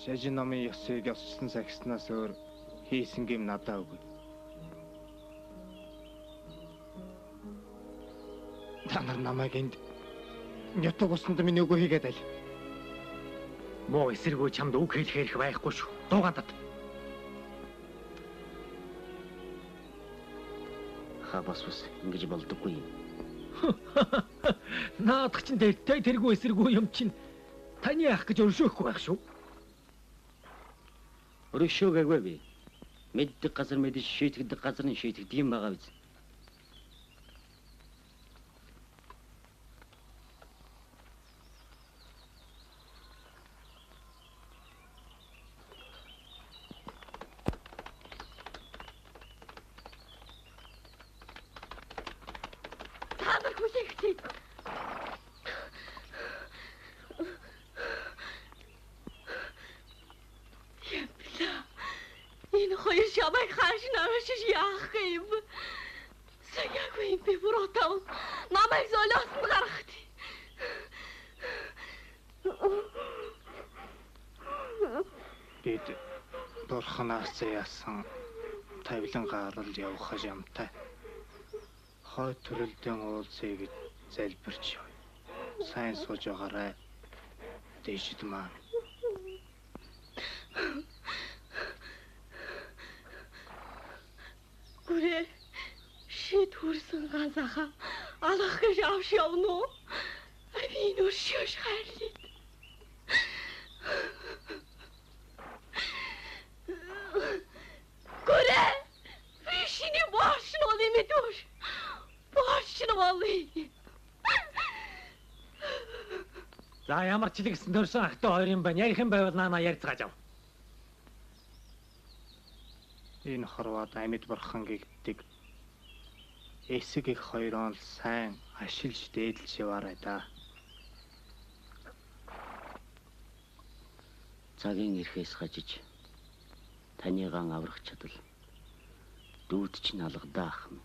Шажин номын ёсыг ёсчлон сахиснаас өөр хийсэн гэм надаа үгүй. Та нар намайг энд нятаг усанд миний үгүй хийгээд аль. Муу эсэргүү чамд үг хэлэхээр их байхгүй шүү. Дуугандад. Бас ингэж болдоггүй юм. Наадах чинь тэртэй тэргүй эсэргүү юм чинь таны ах гэж өршөөхгүй байх шүү. Өршөөгөөгүй би. Мэддэг газар мэдж шийтгэдэг газар нь шийтгэдэг юм байгаа биз. Бурханаас яасан тавилан гарал явах ямтай. Хой төрөлдөн уулзъя гэж залбирч яваа. Сайн сууж байгаарай. Дэжид маань. Гүрээ шид хүрсэн ганцаха алах гэж авш явна уу? Би нүр шиш хайрлаа. Гүрээ фишини бошно лимитуш. Бошно вали. За ямар ч л гэсэн төрсөн ахтай хоёр юм байна. Ярих юм байвал наана ярьцгааж ав. Энэ хорвоод амьд бурхан гэгддэг. Эсэг их хоёроо сайн ашиглаж дээдлж яваарай да. Цагийн эрхээс хажиж танийгаан аврах чадал дүүд чинь алгадаа ах юм.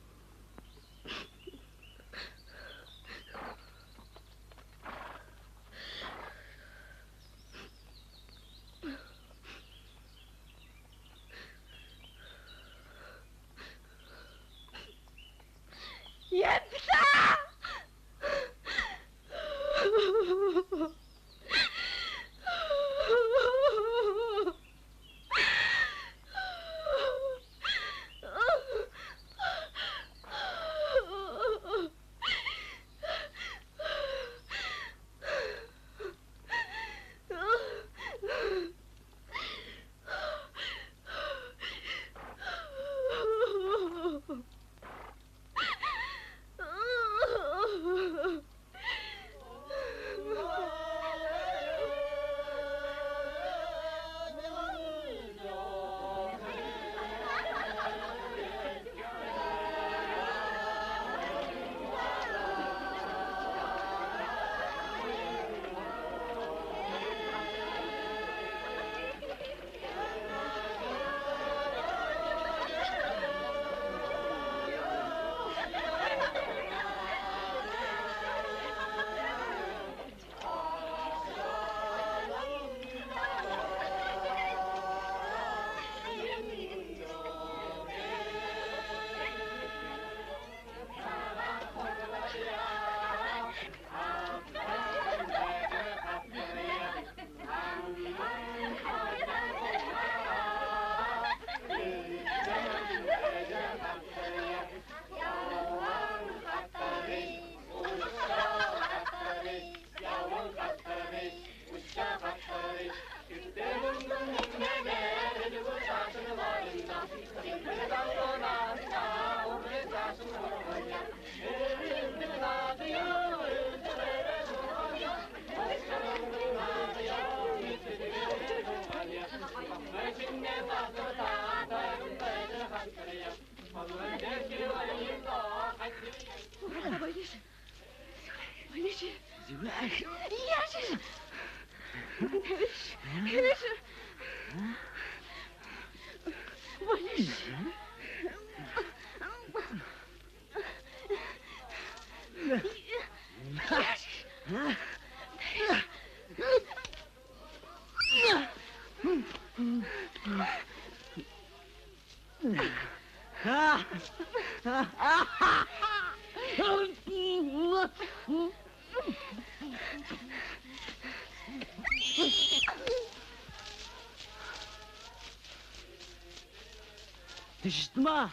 Диждмаа.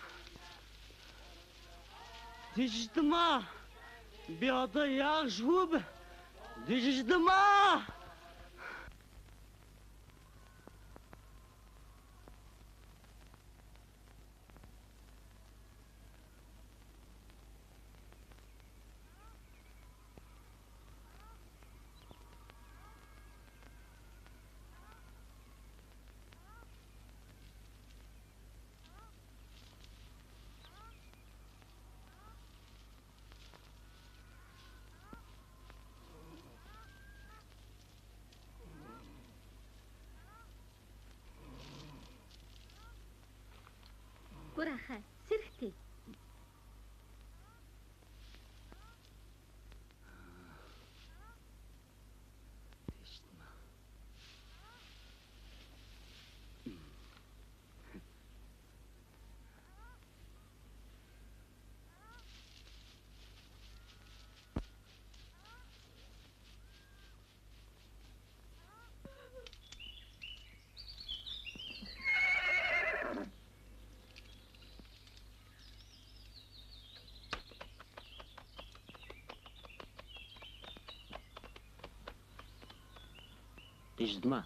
Диждмаа. Би одоо яаж хөөв? Диждмаа. Гурахай, сэрхтээ. Диждмаа.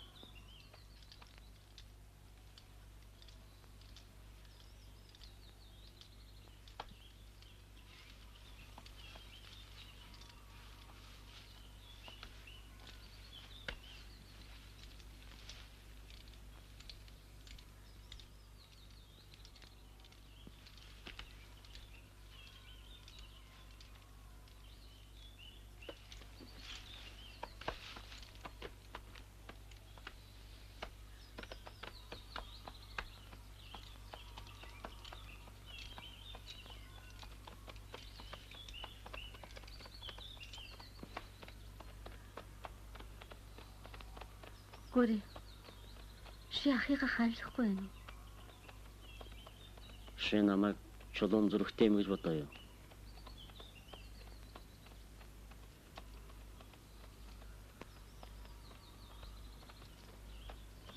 Гүрэ. Чи ахыгаа ханлахгүй байна уу? Чи намайг чулуун зүрхтэй юм гэж бодоо юу?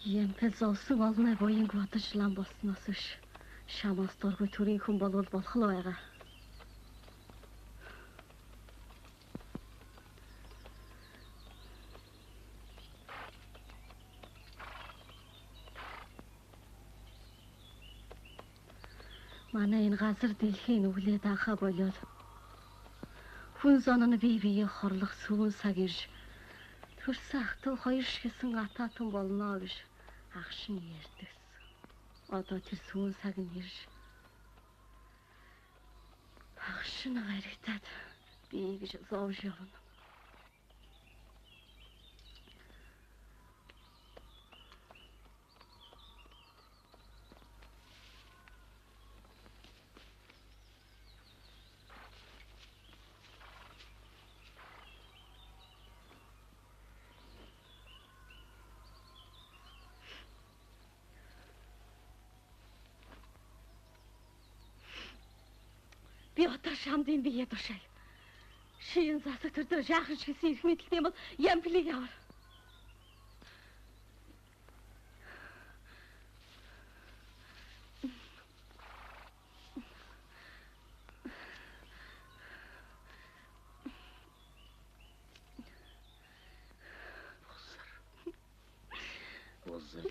Ямпел зовсон олны буянг бодож лам болсноос биш. Шамаас дургүй төрийн хүн болвол болох л байгаа. Манай энэ газар дэлхийн нүглээд анхаа болоод хүн зон нь бие биеэ хорлох сүүн цаг ирж төрсөн ахтуу хоёр шигэсэн атаатан болно гэж агшин ярьдагс. Одоо тэр сүүн цаг нь ирж агшин гаригтаад би гэж зовж явна. Би одоо шамдын бие тушаая. Шиин засаг төр дээр жаахан шигсэн их мэдлэлтэй бол ямплиг явар. Бузар.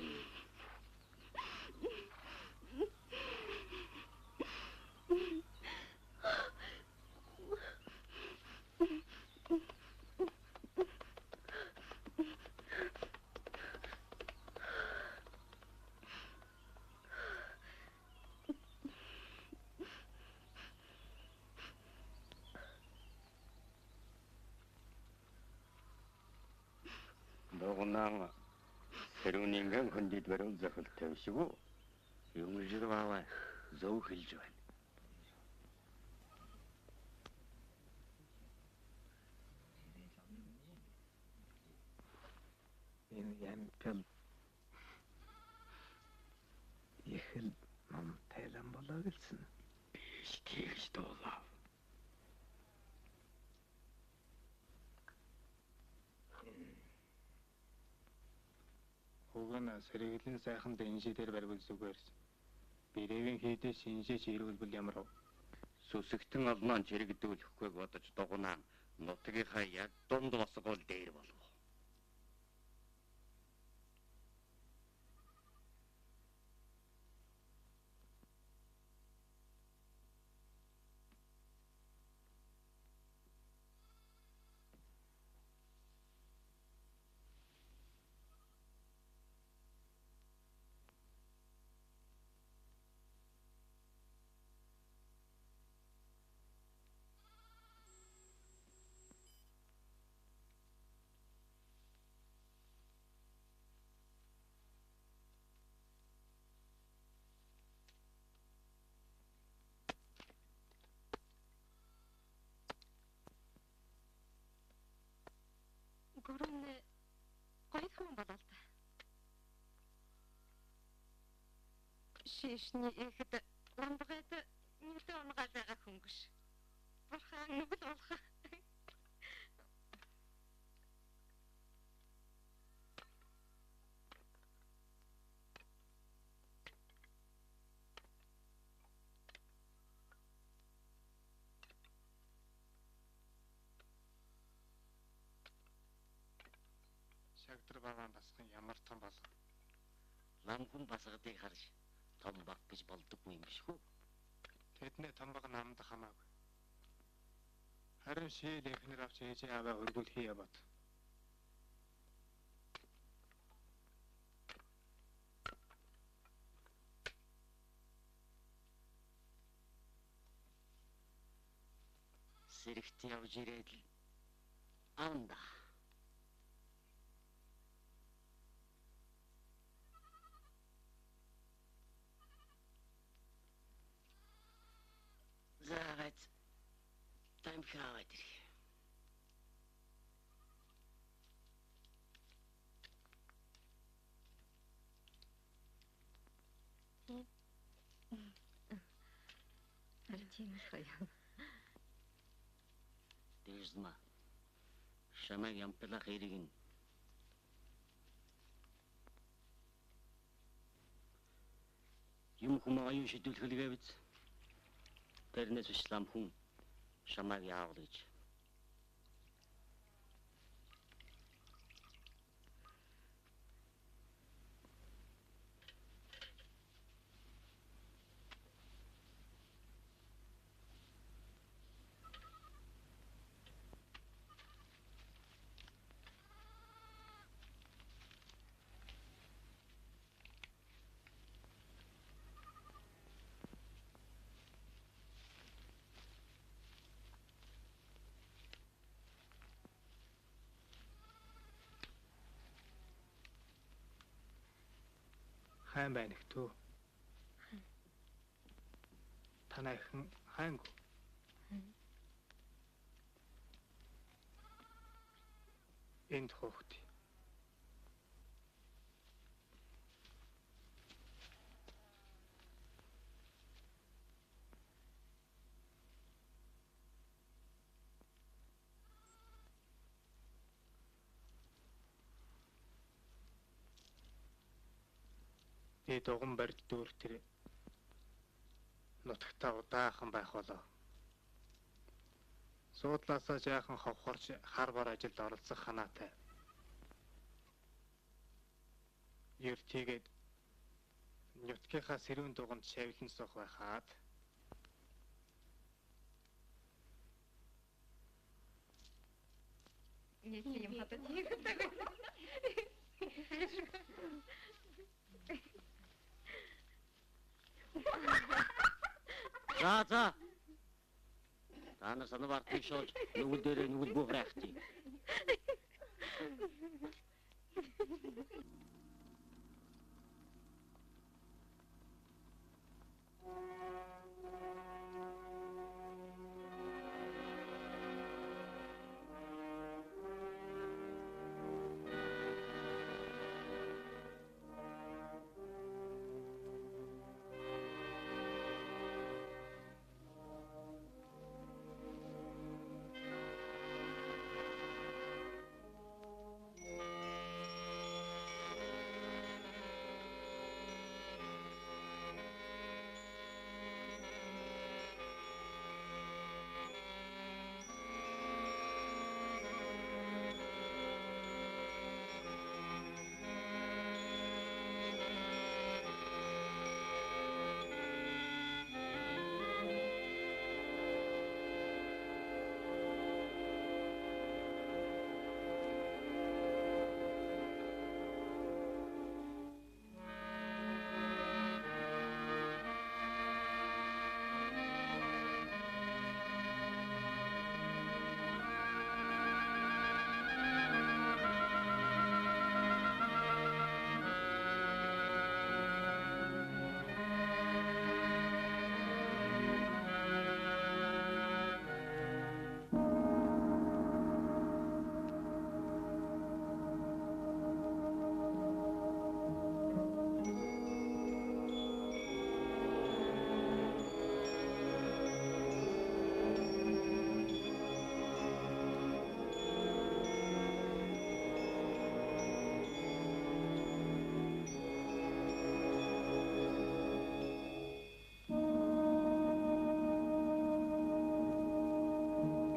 너구나 새로운 인간 건짓 외로운 자를 태우시고 용지로 와와 зөв хэлж байна. Энэ ямпел их л номтой болоо гэлсэн. Биш тэгж дуулаа. Угана сэргэлэн сайхан дэнжидээр баригул зүгээр. Бирээвийн хийдээс шинжээч ирүүлбэл ямар вэ? Сүсэгтэн олноо чирэгдүүлэхгүйг бодож дугнаа. Нутгийнхаа яг дунд босгол дээр болов. Гурван гоё хүн болоо л да. Шишний ихэд ламбагад нэлээд онгаал байгаа хөнгөш. Бурхан нүгэл болох. Шагдар баваан басхан ямар том болов. Лам хүн басгадыг харж том баг гэж болдоггүй юм биш үү? Тэдний том баг намд хамаагүй. Харин шийл эхнэр авч ээжээ аваа өргөл хийе бод. Сэрэгт явж ирээд л анда. Заагаад тамхиаваад ирэх. Арчим шоё. Дэжма. Шамаг ямпла хэрэг нь. Юм хүмүүс аюун шийдвэрлэхлэгээ биз. Тэрнээс биш лам хүн шамаг яавал гэж. Хайн байна хтүү. Танай хэн хайнг. Энд хөхт. Тэ дуган барьж дүүр тэр нутагтаа удаахан байх болоо. Суудлаасаа жаахан ховхорч хар бар ажилд оролцох ханаатай. Ер тэгээд нутгийнхаа сэрүүн дуганд шавилан суух байхаад Нет, юм хатад хийгээд. За. Та нар санаа бартыг шоож нүгэл дээрээ нүгэл буухрах чи.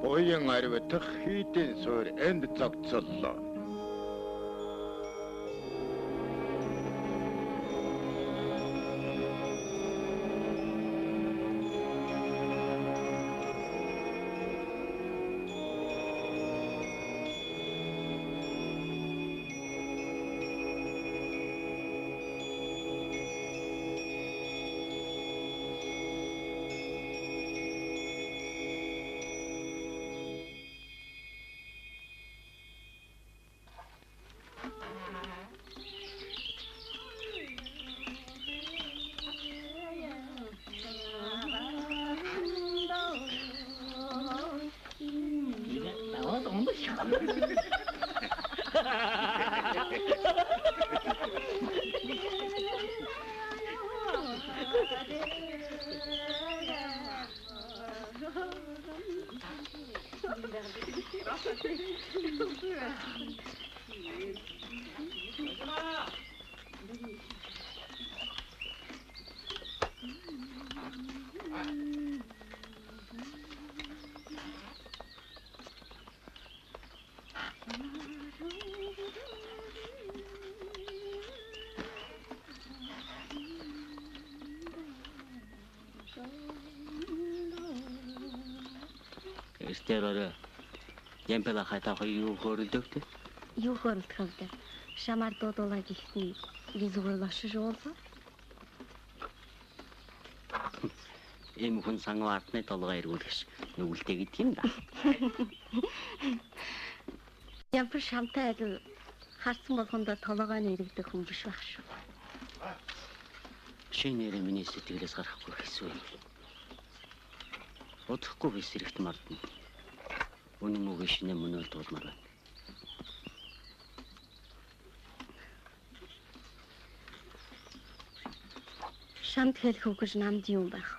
Буян аривдах хийдийн суур энд зогцоллоо. Эстэрээр ямпела хата хоёр хөөрөлдөгтэй. Юу хөрлөх вэ? Шамар дуудуулаа гихтний гизүүр лашиж уулаа. Ийм хүн сангаваатны толгой эргүүлэгш нүгэлтэй гэдэг юм да. Ямпер шамтай адил харсан болгондоо толгой нь иргэдэх хүн биш байх шүү. Шинээр миний сэтгэлээс гарахгүй хэсвэ. Удахгүй би сэрэгт мартна. Үнэн үг шинэ мөнөөл дуулмаар байна. Шамт хэлэх үг гэж намд юм байх.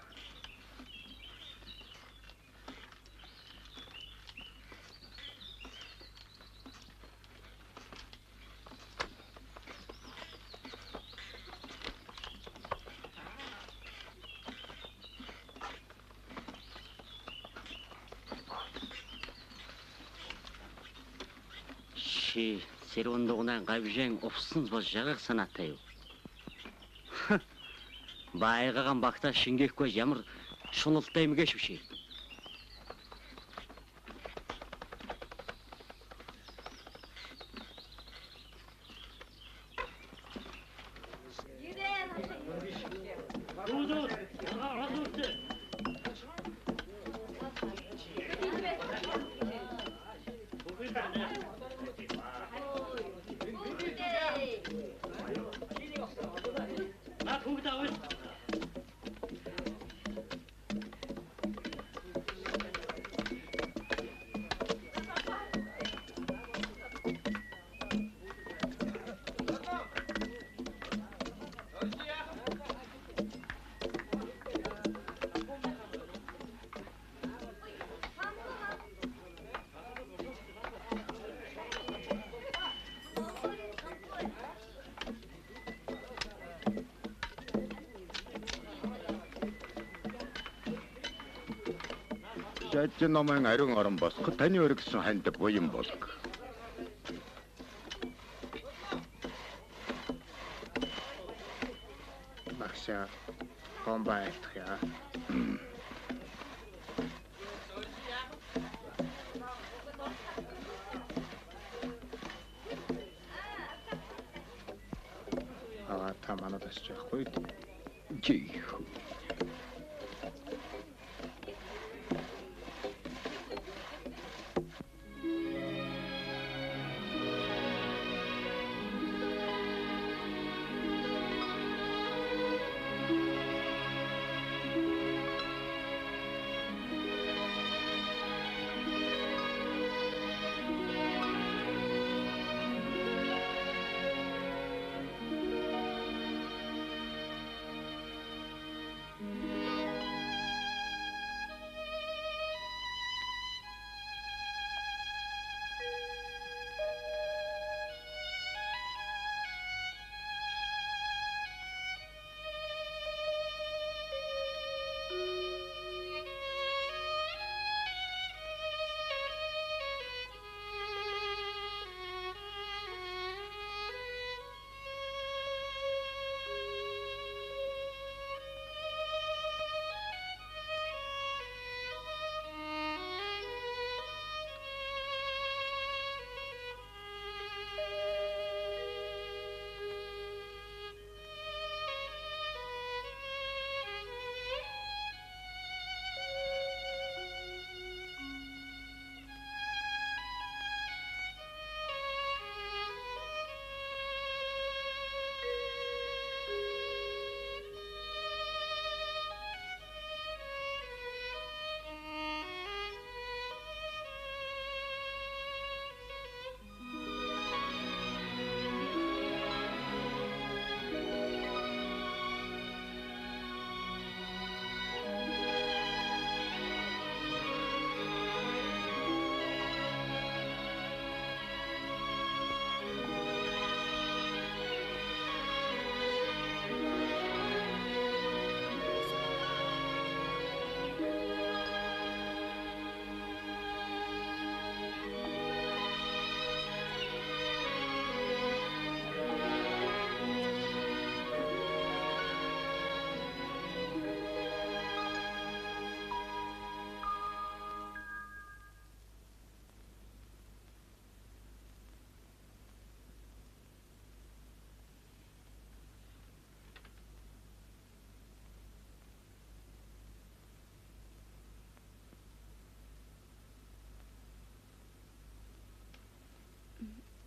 Сэрүүн дугнаа гавжин увсан бол жаргах санаатай юу? Байгаагаан багтаа шингээхгүй ямар шуналтай юм гээш бишээ. Жажин номын ариун орон босгох таны өргөсөн ханд буян болог. Багшаа гомбай айлтах яа. Та манад очиж байхгүй. Жи.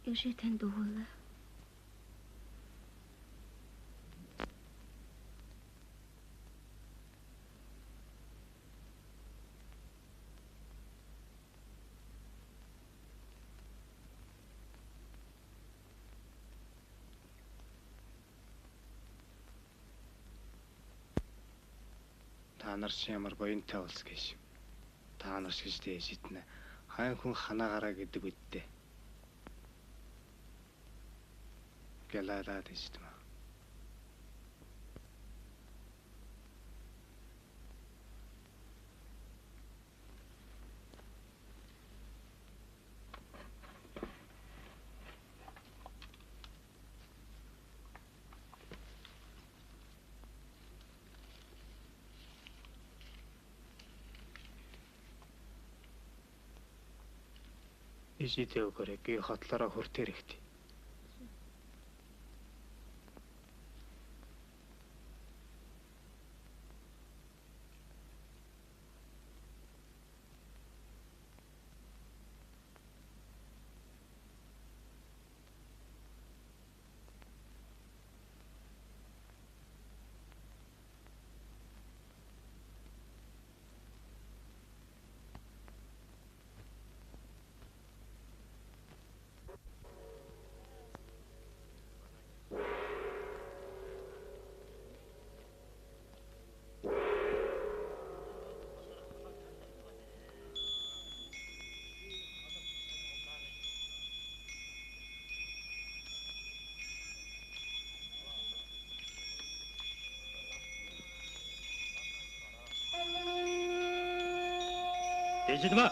Южи танд өгөөлэй. Та нар ч ямар буянтай улс гэж. Та нар шиг дээж итнэ. Хайн хүн ханаагаараа гэдэг үдтэй. Гэлалаад ичтмэ. Ижидээ өгөөрэй. Гээ хотлороо хүртээр ихтэй. Дэжидмэ.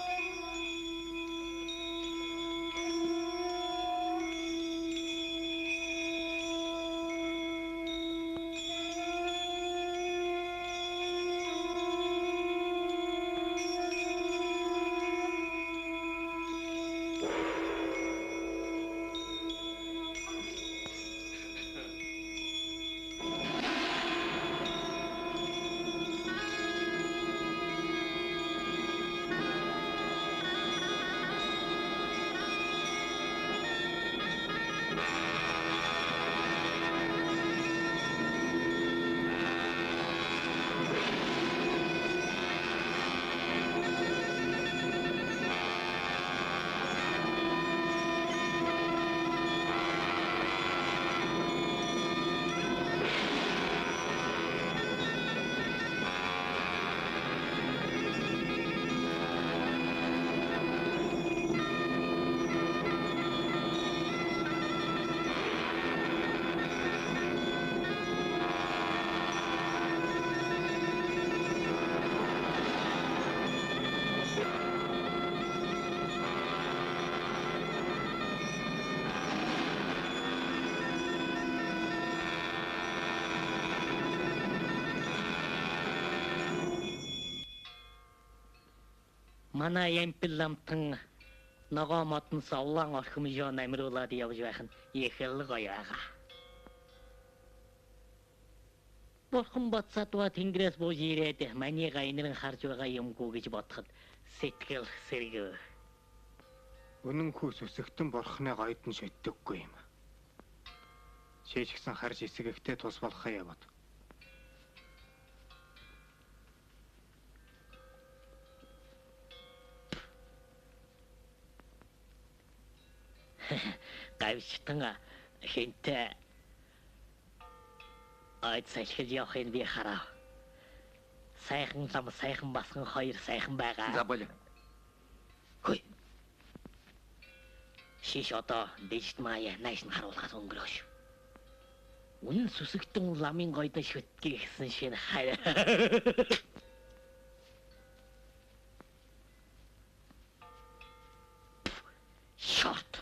Манай ямпилламтан ногоо модон совлан орхимжоо намруулаад явж байх нь их л гоё байгаа. Бурхан бацаатва тэнгэрээс бууж ирээд манийга инэрэн харж байгаа юмгүй гэж бодоход сэтгэл сэргэв. Үнэн хүүс өсөгтөн борхны гойдон шөтдөггүй юм. Шээжгсэн харж эсэгэхтэй тус болохоо яваад. Гавьчтан хинтээ айд салхиж явахыг би харав. Сайхан лам сайхан басхан хоёр сайхан байгаа. За болоо. Хөөе. Шиш одоо дэжт маяа найш нь харуулгаас өнгөрөөш. Үнэн сүсэгтэн ламын гойдон шүтгий гэсэн шинэ хайр. Short.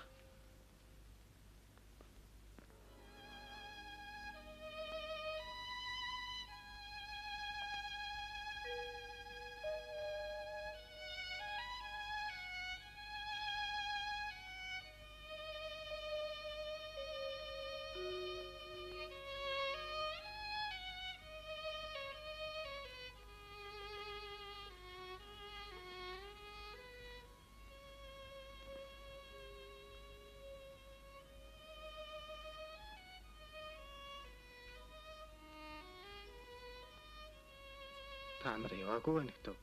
Та нар яваагүй байна гэдэг.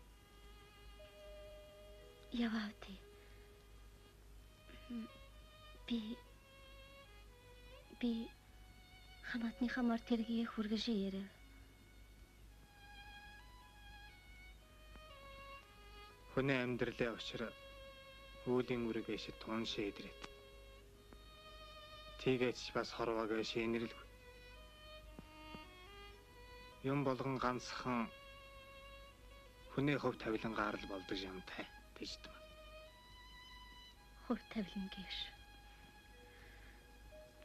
Яваа тий. Би хамаатныхаа мар тэргийг хүргэж яриа. Хүний амьдралын учир үүлийн үрэг эшид туншээ идрээд. Тийгээч бас хорвоог шинэрэлгүй. Юм болгон ганцхан хүний хөв тавилан гарал болдог юмтай гэж дээ. Хөв тавилан гэж.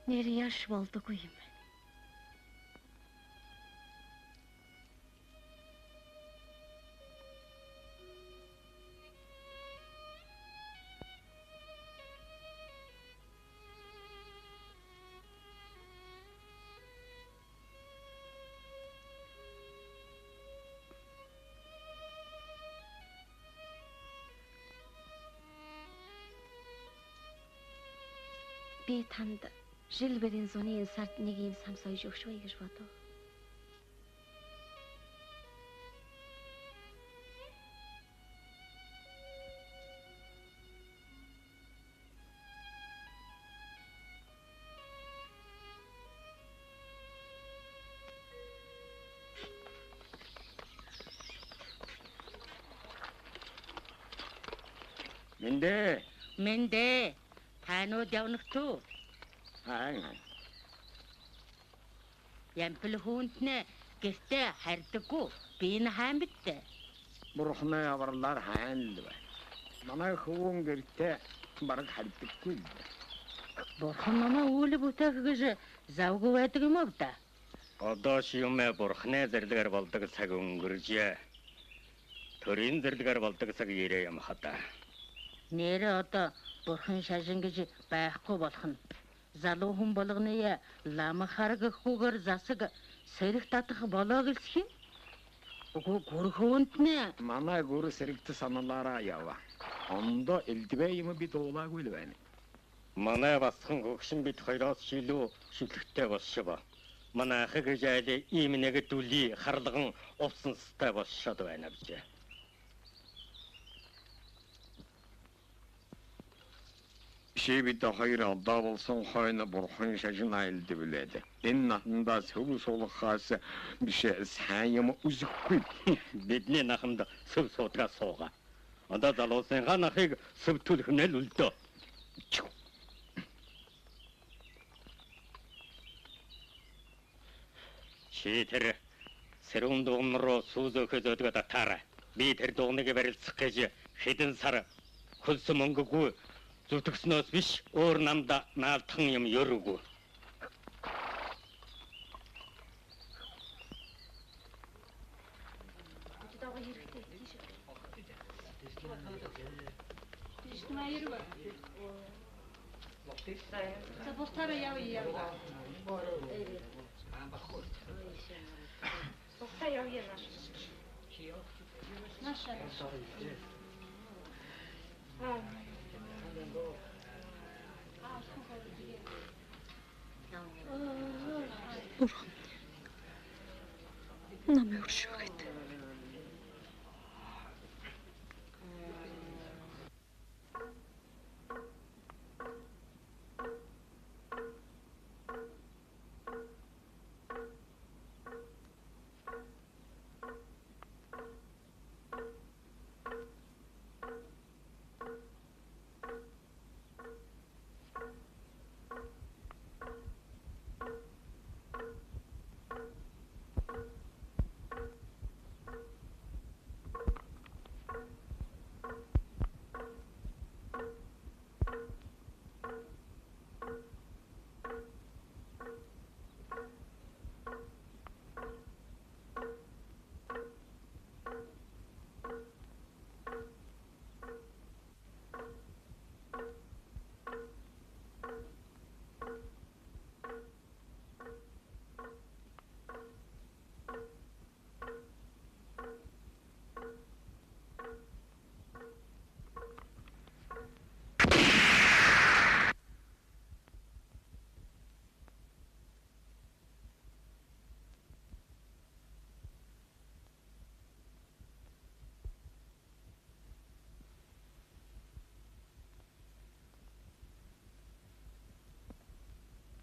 Нэр яш болдоггүй юм байна. Би танд Жилберийн зуны энэ сард нэг юм сам соёж өгч бай гэж бодов. Мэндэ. Танууд явнах туу. Ямпил хүнтнэ гэртээ харьдаггүй. Би энэ хаан битээ. Бурхны аварлаар хаан л байна. Манай хөвөн гэртээ бараг харьдаггүй. Бурхан намаа үйл бүтээх гэж завгүй байдаг юм уу та? Одоо шиумэ бурхны зэрлэгээр болдог цаг өнгөржээ. Төрийн зэрлэгээр болдог цаг ирээ юм хата. Нэрээ одоо бурхан шашин гэж байхгүй болох нь. Залуу хүн болгоны лам харгахгүйгээр засаг сэрэг татах болоо гэлсэх юм. Үгүй гүрхүүнд нэ. Манай гүр сэрэгт саналаараа ява. Ондо элдвэ юм би дуулаагүй л байна. Манай басхан гөгшин бид хоёроос шилүү шүлэгтэй болшоо. Манай ах гэж айле ийм нэг дүли харлаган увсан стай болшоод байна гэж. Шибит хоёр одоо болсон хойно бурхан шашин айлд билээд. Энэ натандаа сөв суулгахаас биш сайн юм үзэхгүй. Бидний нахамд сөв суудгаа сууга. Одоо залуусын ганахыг сөвтүүлэх нэл үлдөө. Чи тэр сэрүүн дуун руу сүүзөөхөд өдгөө татаарай. Би тэр дууныг барилцах гэж хэдэн сар хөлсөн мөнгөгүй зүтгэснөөс биш өөр намда наалтхан юм ёроогүй. Бурхан намайг өршөөгөөд.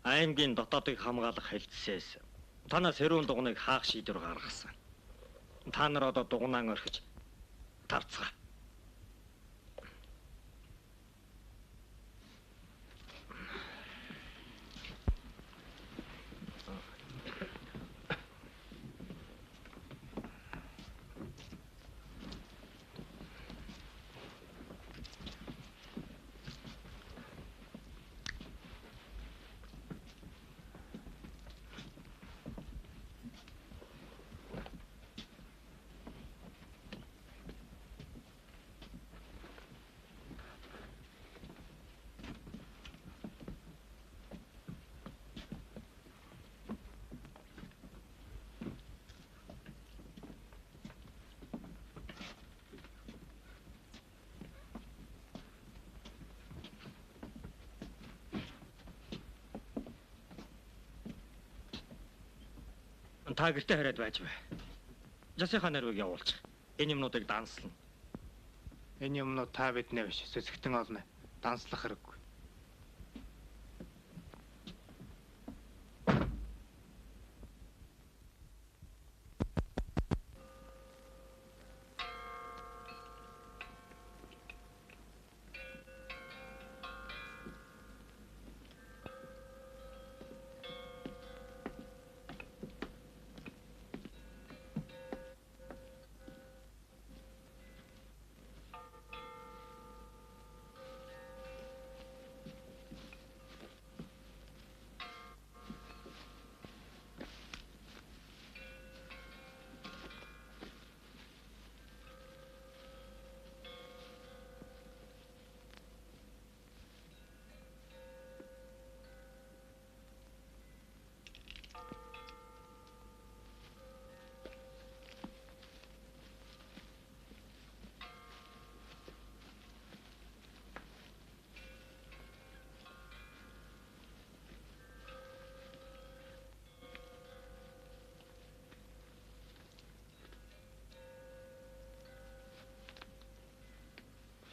Аймгийн дотоодыг хамгаалах хэлтсээс танаа сэрүүн дугныг хаах шийдвэр гаргасан. Та нар одоо дугнаан орхиж тавцгаа. Та гэртээ хараад байж бай. Жасийнхаа нэрвийг явуулчих. Энэ юмнуудыг данслана. Энэ юмнууд та биднээ биш, сэсэгтэн олно. Данслах хэрэггүй.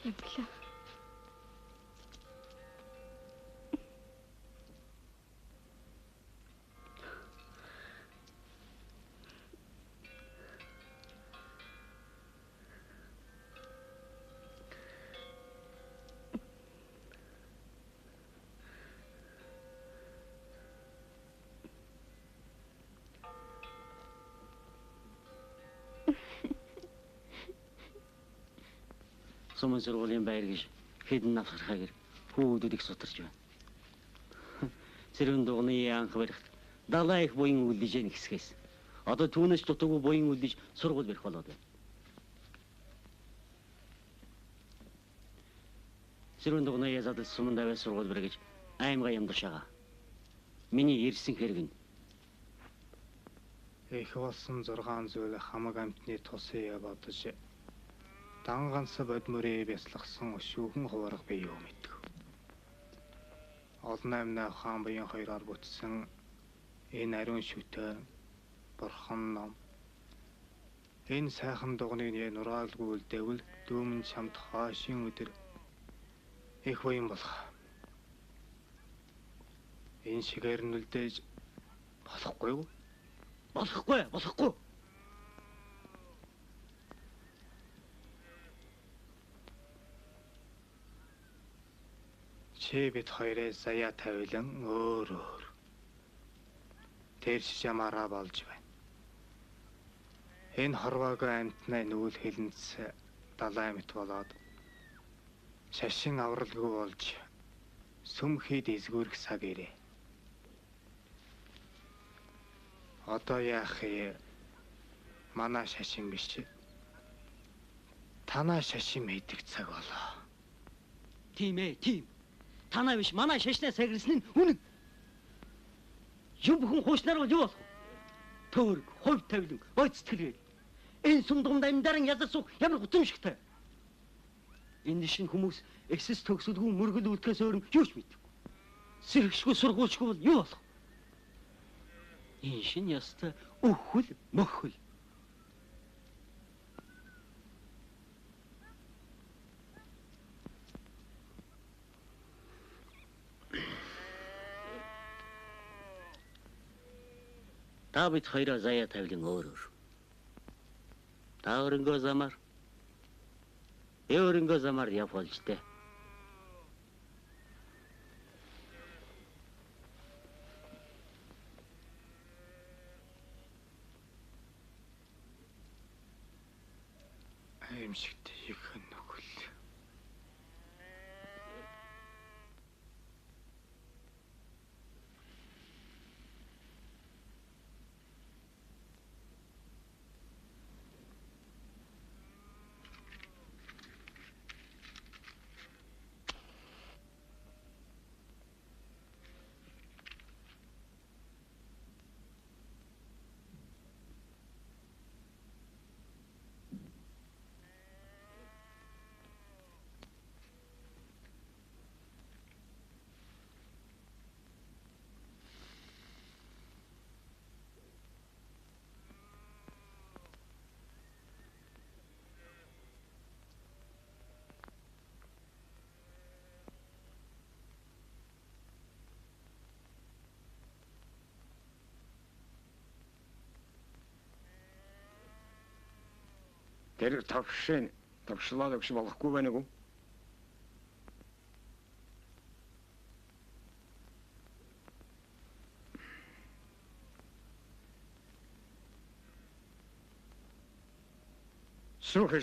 Явлаа. Сумын сургуулийн байр гэж хэдэн навсархаа гэр хүүдүүд их сутарч байна. Сэрүүн дугны анх барихт далай их буян үлдэж яах хэсгээс. Одоо түүнээс дутуугүй буян үлдэж сургууль барих болоод байна. Сэрүүн дугны язад сумын даваа сургууль барих гэж аймгаа ямдушаага. Миний ирсэн хэрэг нь. Их болсон 6 зүйл хамаг амтны тусын бодож дан ганц бодмөрөө бясалгасан өшүүхэн хуваарга би юу мэдв. Олон аймнаа хаан буян хоёроор бүтсэн энэ ариун шүтээ бурхан ном. Энэ сайхан дугныг нураалгүй дэвэл дүүмэн чамд хаашийн өдөр их буян болох. Энэ шигээр нүлдээж болохгүй юу? Болохгүй. Чи бид хоёроо сая тавилан өөр. Тэрш ямаараа болж байна. Энэ хорвоогүй амтнаа нүүл хилэнц далай мэт болоод шашин авралгүй болж сүм хэд эсгүүрх цаг ирээ. Одоо яах вэ? Манай шашин биш. Танаа шашин мэддэг цаг болоо. Тийм. Танаа биш, манай шашнаас сагирсан нь үнэн. Юм бүхэн хуучнаар бол юу болох вэ? Төөрг, хувь тавилан, бод сэтгэлгээ. Энэ сумдганд амьдаран язар суух ямар гутамшигтай. Энэ шин хүмүүс эксэс төгсөлгүй мөргөл үлдэхээс өөр юу ч мэдгүй. Сэрэгшгүй сургуульчгүй бол юу болох вэ? Энэ шин яста өхөл мөхөл. Та бид хоёроо заяа тавилан өөр өөр. Та өөрөнгөө замаар. Би өөрөнгөө замаар яв болж дээ. Аимшигт их нөхөл. Тэр тавшилаад өгч болохгүй байна уу? Слухай.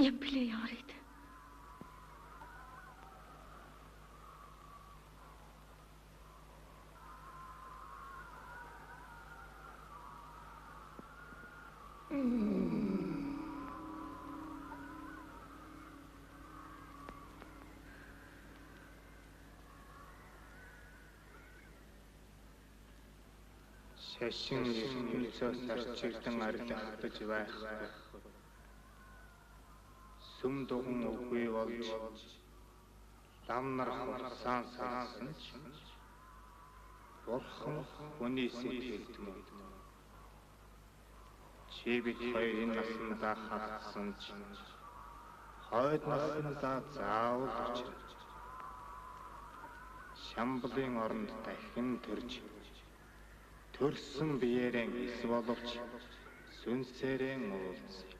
Юм блэ яарид. шашин ертөнцөөс арчигдан арилгагдаж байхгүй. Сүм дуган үгүй болж лам нар хурсан сарсан ч Бурхан хүний сэтгэлд мөн. Чи бид хоёрын наснда хатсан ч хойд наснда заавал очив. Шамблын оронд дахин төрж төрсөн биеэрээ эс боловч сүнсээрээ уулзъя.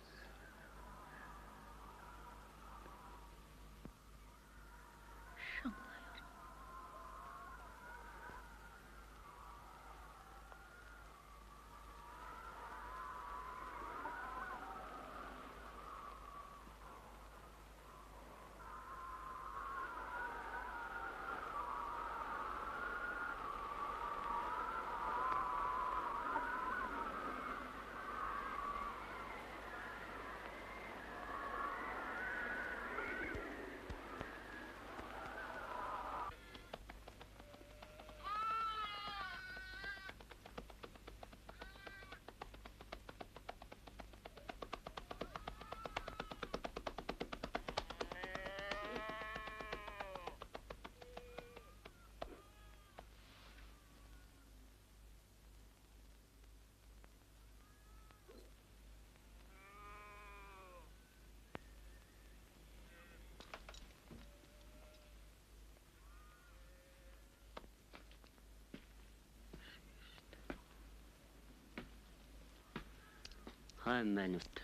Хай манут.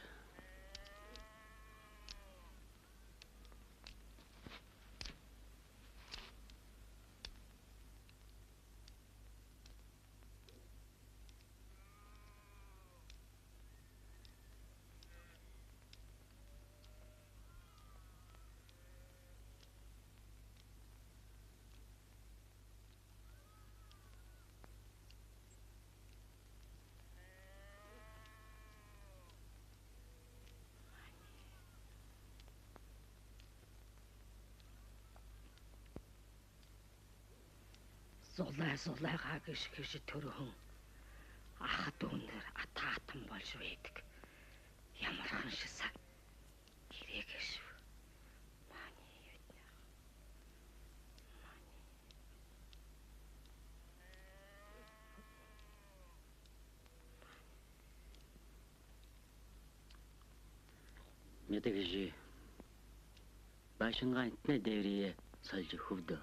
Зулай гიშгэж төрөөн ах дүүнээр атаатан болж байдаг. Ямархан шисаг хэрэгэш. Мэдээгүй. Башингаа энтнэ дээрээ сольж хөвдөө.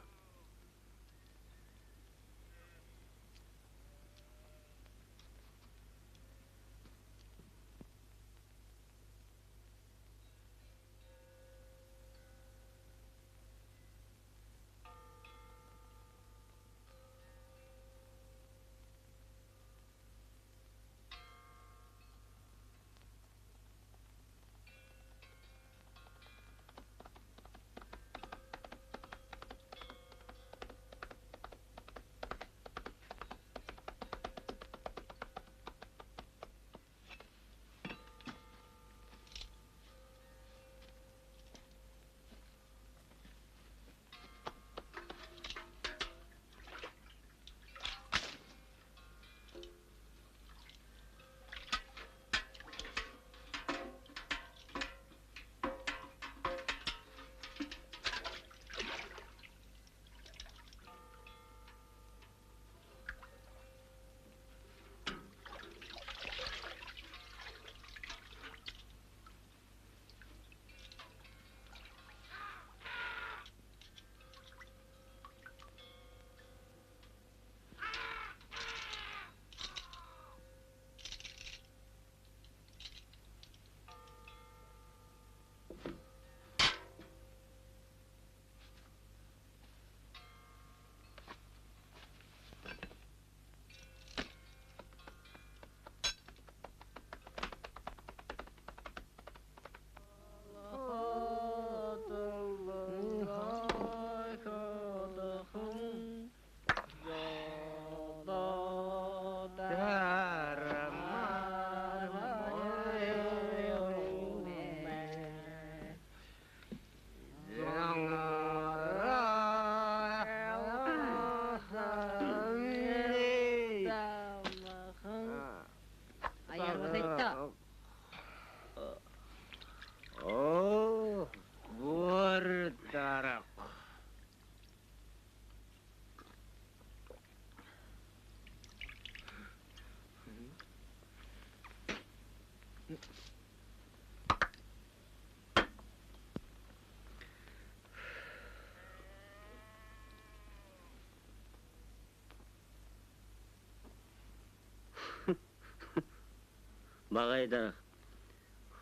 Багай дарах.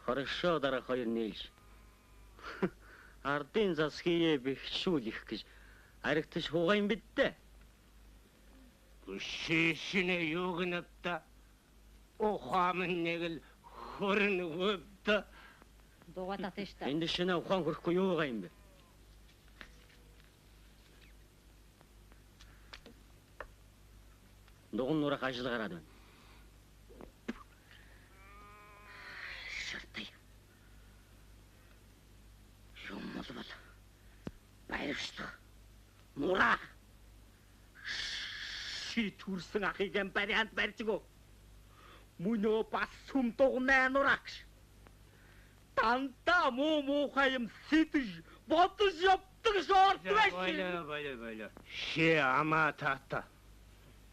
Хорошо дарах хоёр нээлж. Ардын засгийг бэхжүүлэх гэж харигдаж хугаа юм бид дээ. Шишинэ югнапта ухаамн нэг л хөрн өвдө. Дугатаа тийш та. Энд шинэ ухаан хөрөхгүй юу байгаа юм бэ? Дугуй нурах ажил гараад байна. Шартай. Юм бол баяршлах. Мура. Чи төрсөн ахыг барианд барьжгүй. Мөнөө бас сүм дугнаа нурагш. Танта муухай юм сэтж бодож явдаг шорт байж. Бойлоо. Ши ама тата.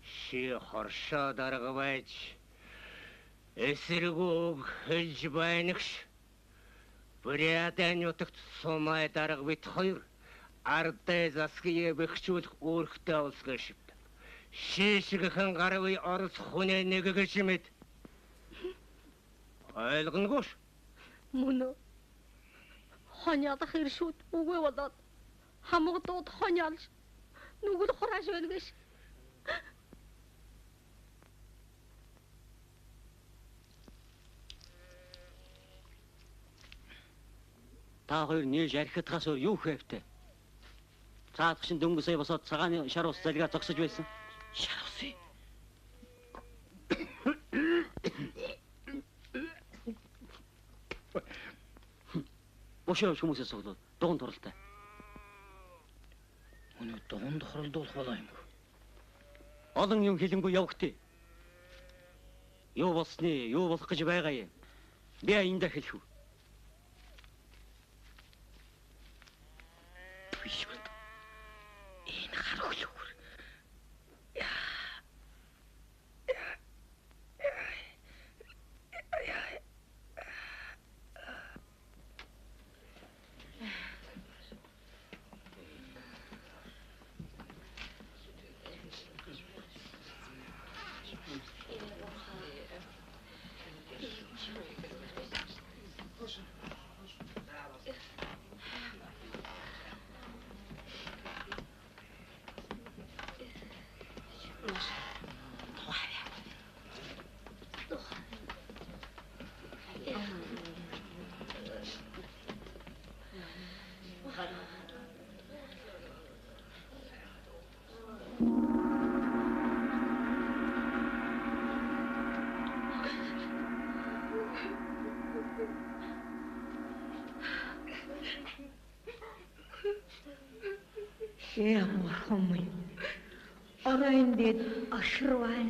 Ши хоршоо дарга байж. Эсэргүүг хэлж байнагш. Бүрядэн утагт сумай дарга бит хоёр. Ардэ засгийг бэхжүүлэх өөрхтэй олсгоо шив. Шишгхэн гарвы орос хүнээ нэгэж мэд. Ойлгонгош. Мөн хоньядах иршүүд үгүй болоод хамгадууд хоньялж нүгэл хурааш байна гэж. Та хоёр нээж архитгаас өөр юу хэвтэй? Цаадах шин дөнгөсөө босоод цагааны шар ус залгаа зогсож байсан. Шар ус. Бошоо хүмүүсээс болоод дугуун туралтай. Өнөө дугунд хоролдуулах болоо юм. Олон юм хэлэнгүй явахтыг. Юу болсны, юу болох гэж байгаа юм. Би аянда хэлэх үү. Биш бол. Энэ хар хөлөөр. Ямар хүмүүс оройн дэд ашрван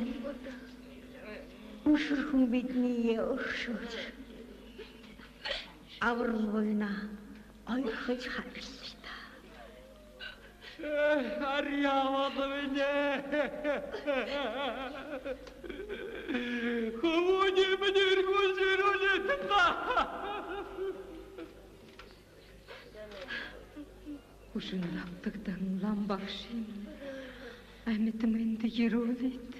үшрхэн бидний өршөж авралгүйна ойрхож харагдсан. Арьяваад байна. Хүмүүний минь гүзэрүүлээд та. Хүшин лавтагдан ламбагшин амьд мэнд гэрүүлээд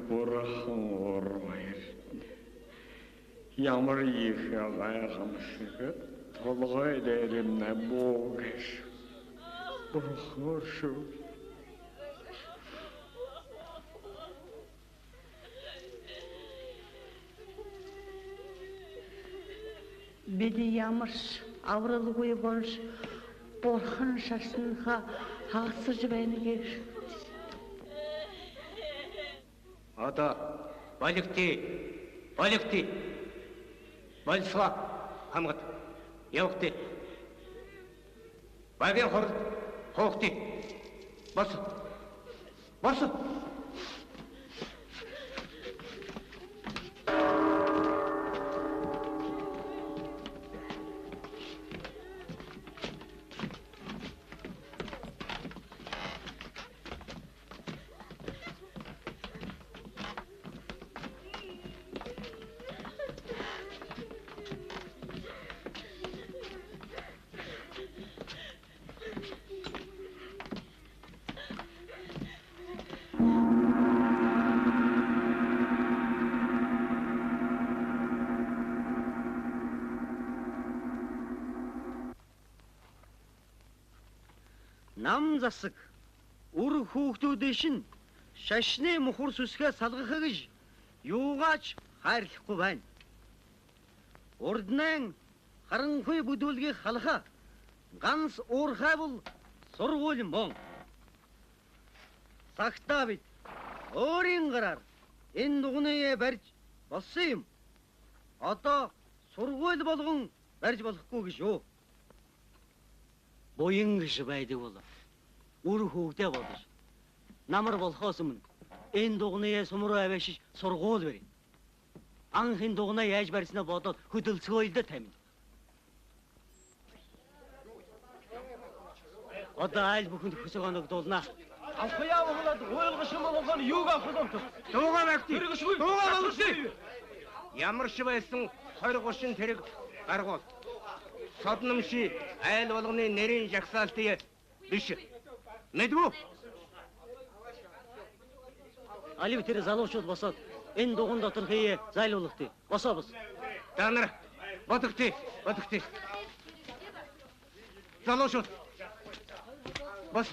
Бурхан орвайр. Ямар их гайхамшиг толгой дээр набуугш. Бурхан шүү. бид ямарч авралгүй болж бурхан шашныхаа хагасж байна гэж. Одоо Болигти. Болсоо хамгат. Явахти. Багийн хор хоохти. Бос. нам засаг үр хүүхдүүдийн шин шашны мухар сүсгээ салгах гэж юугаач хайрлахгүй байна. Урднан харанхуй бүдүүлгийг халаха ганц уурхай бол сургууль мөн. Цагтаа бид өөрийн гараар энэ дугныг барьж болсон юм. Одоо сургууль болгон барьж болохгүй гэж юу? Буян гэж байдаг бол үр хүүхдээ болж намар болохоос өмнө энэ дугныг сумруу аваашиж сургууль барь. Анхын дугнаа яаж барьснаа бодоод хөдөлцгөөе л тамин. Одоо айл бүхэнд хөсөг оногдуулнаа. Авхаяа болоод ойлгош юм болгоно юуг авах юм бэ? Дуугаа багт. Дуугаа болгош. Ямар ч байсан 20-30 тэрэг гаргуул. Содномши айл болгоны нэрийн жагсаалтыг биш. Мэдвүү? Алив тэр залуучууд босоод энэ дугуун дотор хий зайлуулгатай. Босоо бос. Та нар бодогтой. Залуучууд. Бос.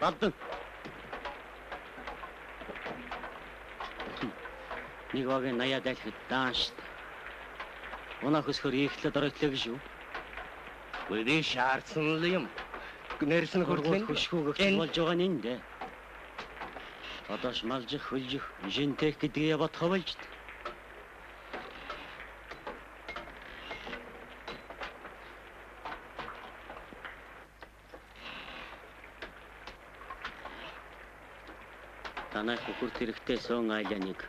Балдан. Нэг вагийн 80 дайлахад дааш. Унаа хөсгөр ихлэд оройлоо гэж юу? Үгүй шаардсан л юм. Нэрсэн хөргөл хөшгөөгч болж байгаа нь энэ. Одоош малжих хөлжих жинтэх гэдгээ бодхоо болж. Танай хөхөр тэрэгтэй сон айланыг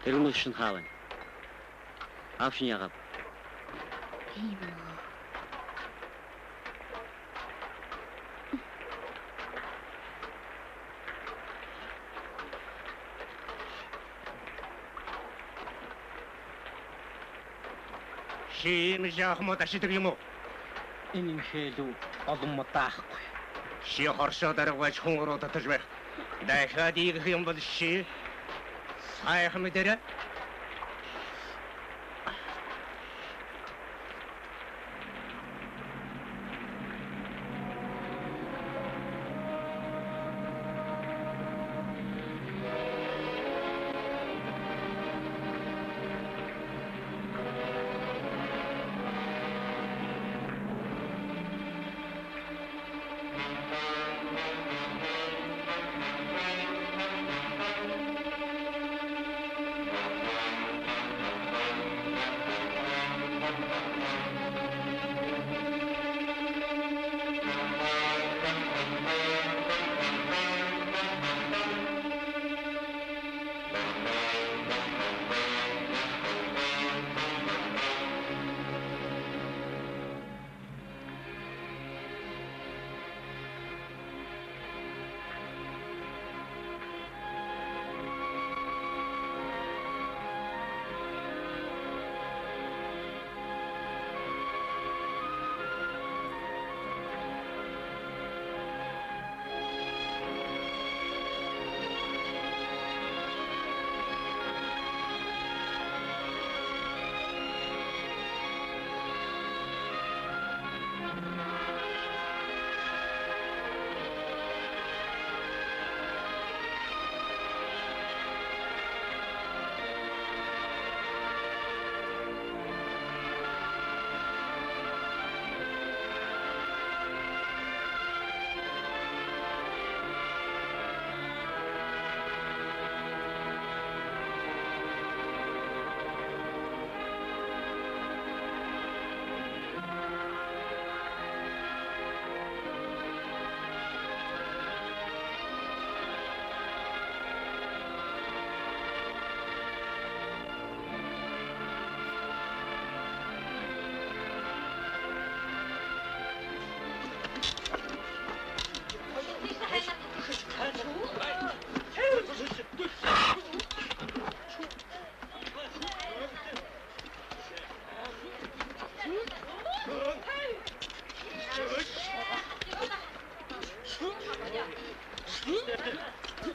тэрнүүшин хаавна. Авшин ягав. Тийм үү. Шим жахмод ашидаг юм уу? Энэ хээлүү олон мутаахгүй. Ши хоршоо дараагач хүн руу татаж байх. Дахиад ийгэх юм бол ши сайхан мэдэрэ.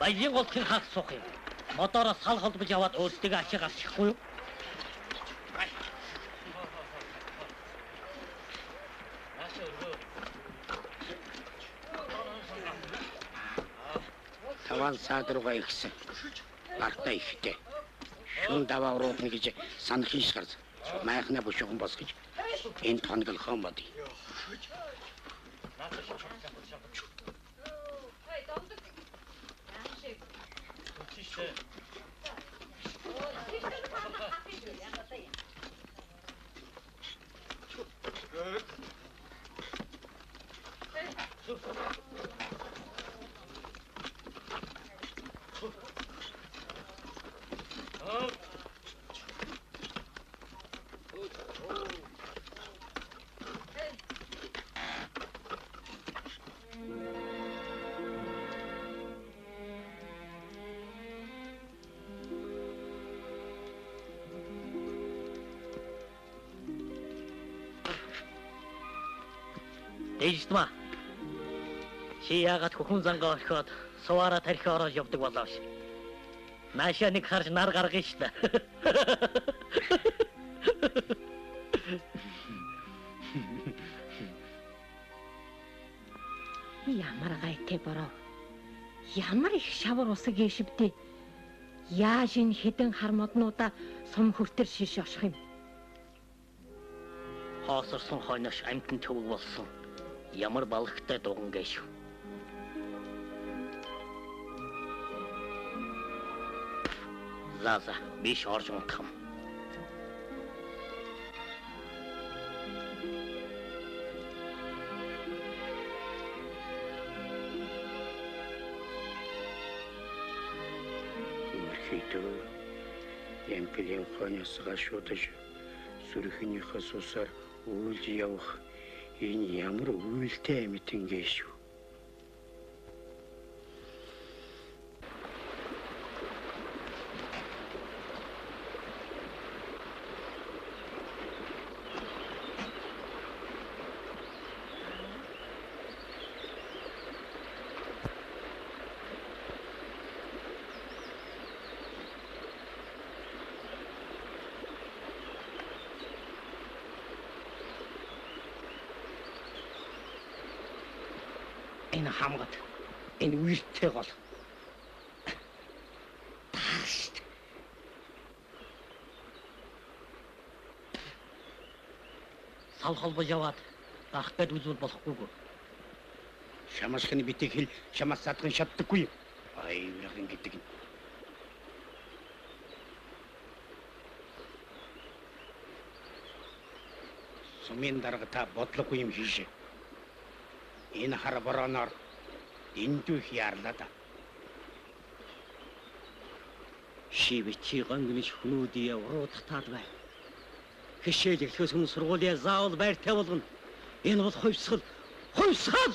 баяжийн голтын хагас суух юм. Модоороос сал холбож яваад өөрсдөө ачиг авчихгүй юу? Таван саад руугаа ихсэн. Гартаа ихтэй. Шүн даваа уруутна гэж санах иш гарч. Майхна бушгон бос гэж. Энэ тонголхон бод. Дэжтмаа. Чи яагаад хөхөн зангаа орхиод суваараа тархи ороод явдаг болоо ш. Наашаа нэг харж нар гаргана штэ. Ямар гайтай бороо. Ямар их шавар усаг ээшвдээ. Яаж энэ хідэн хар моднуудаа сум хүртэр шиш оших юм. Хоосорсон хойнош амтэн төвөг болсон. Ямар балхтай дуган гээш. Заза биш орж унтах юм. Өрхийдөө ямпилийн хойноос гашуудаж сүрхнийхээ сусаар үйлж явах энэ ямар үйлтэй амтэнгээ шүү. Энэ хамгад энэ үйлтэй гол. Тааш. Сал холбож яваад гах гэд үзүүл болохгүйгүй. Шамасхны битэг хэл шамас садхан шатдаггүй. Аяагийн гэдэг нь. Сумын дарга та бодлогүй юм хийшээ. Энэ хар бороноор эндүүх яарлаа да. Шивчи гангниш хүнүүдээ уруудах таад бай. Хишээл эхлэхээс өмнө сургуулийн заавал байртай болгоно. Энэ бол хувьсгал. Хувьсгал!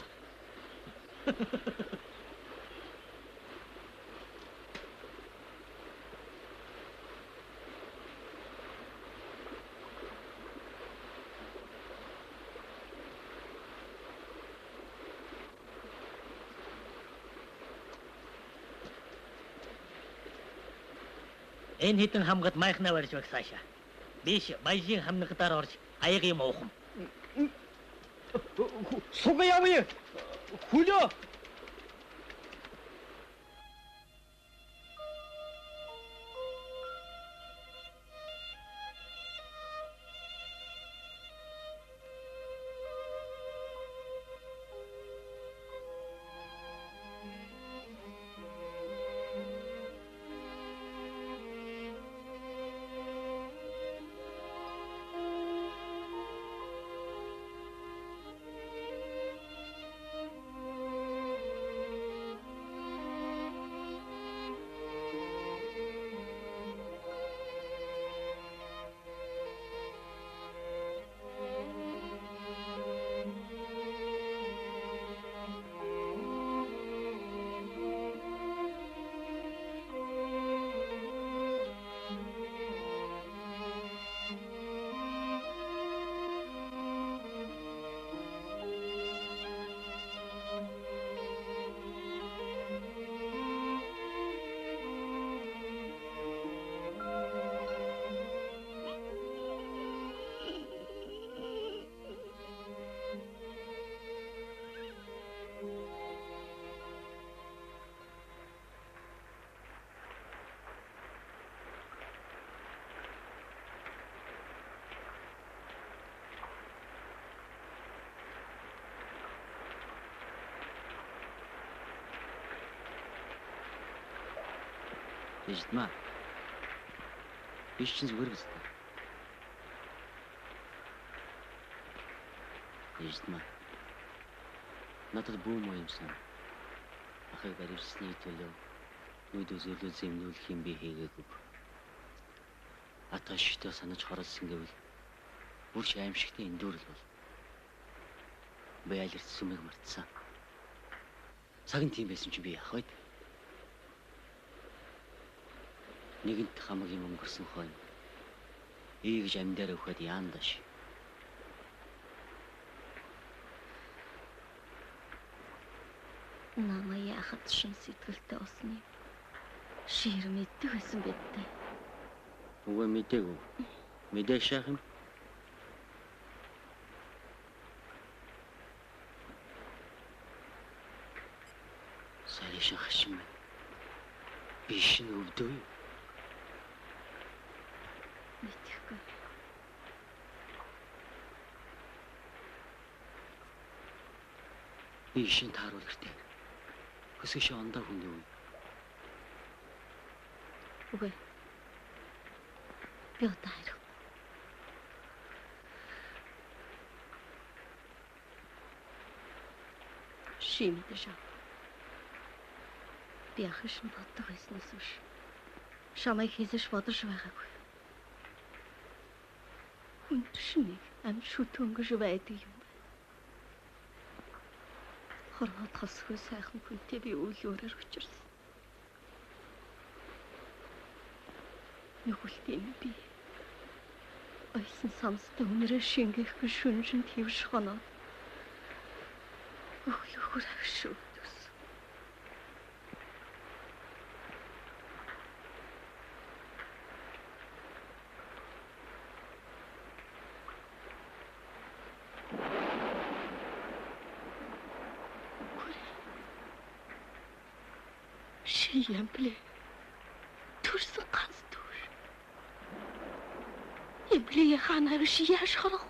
Энэ хитэн хамгад майхнаа барьж багсааша. Биш баяжийн хамнагдаар орж аягийн муухам. Суга явъя. Хүлөө. Дэждмаа. Биш чинь зүгээр биз дээ. Дэждмаа. Надад бүү муу юмсан. Ахыг баривсны төлөө нүд үзүүлэл зэмнүүлэх юм би хийгээгүй. Атаа шитээ санаж хорлсон гэвэл бүрч аимшигтай эндүүрэл бол. Би айлэрч сүмийг мартсан. Цагийн тийм байсан чи би яах вэ? Нэгэнт хамаагийн өнгөрсөн хойно ийгж амьдаар өгөхөд яандаш. Намаа яахад шин сэтгэлтэй усны шир мэддэг байсан бидтэй. Үгүй мэдээгүй. Мэдээ шаах юм. Саришин хашим. Биш нь өвдөө. Мэдхгүй. Ишин тааруул гэртээ. Хөсөшөө ондоо хүн юу? Үгүй. Би одоо хайрах. Шимдэш. Би ахш нь боддог байснаас биш. Шамай хийсэж бодож байгаагүй. Хүн чинь амьшут өнгөж байдаг юм. Хорвоод хосгүй сайхан хүнтэй би үйл өөрөөр учирсан. Нүгэлтийн би ойсон самстай өнөрөө шингээхгүй шүнжин твш хоноо. Өглөөхөр авшгүй. Ямпле төрсөн ганц төр. Ямпле ханаар шияаш харах.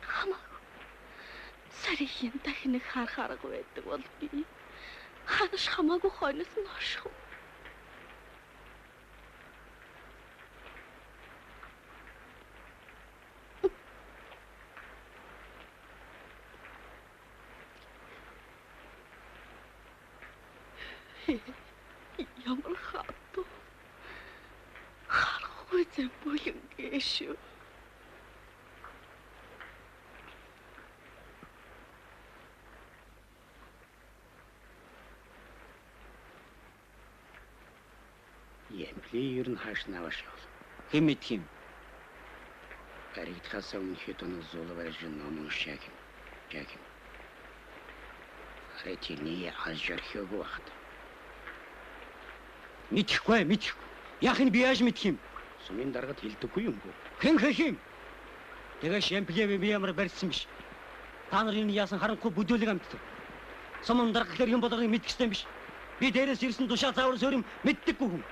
Хамаагүй. Сарийн дахин харах байдаг бол би ханаш хамаагүй хойноос нь хоших. Ямар хатуу. Харахгүй зэн бүлэнгээш. Ямпле ер нь хааш наваш яв. Хэн мэдх юм? Баригдхаас өмнөхөд он зулварж номон шаг. Яг. Ретини алжархиог багт. Мэдхгүй. Яах нь би яаж мэдх юм? Сумын даргад хэлдэггүй юм бүү. Хэн юм? Тэгэж ямплевэ би ямар барьсан биш. Та нарын яасан харанхуй бүдүүлэг амтдаг. Сумын дарга гэхэр юм болгоныг мэдэх ёстой юм биш. Би дээрээс ирсэн тушаа заавар сөрөм мэддэггүй хүн.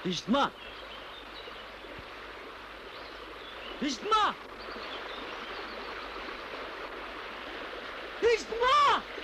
Ишдмаа. Ишдмаа. Ишдмаа.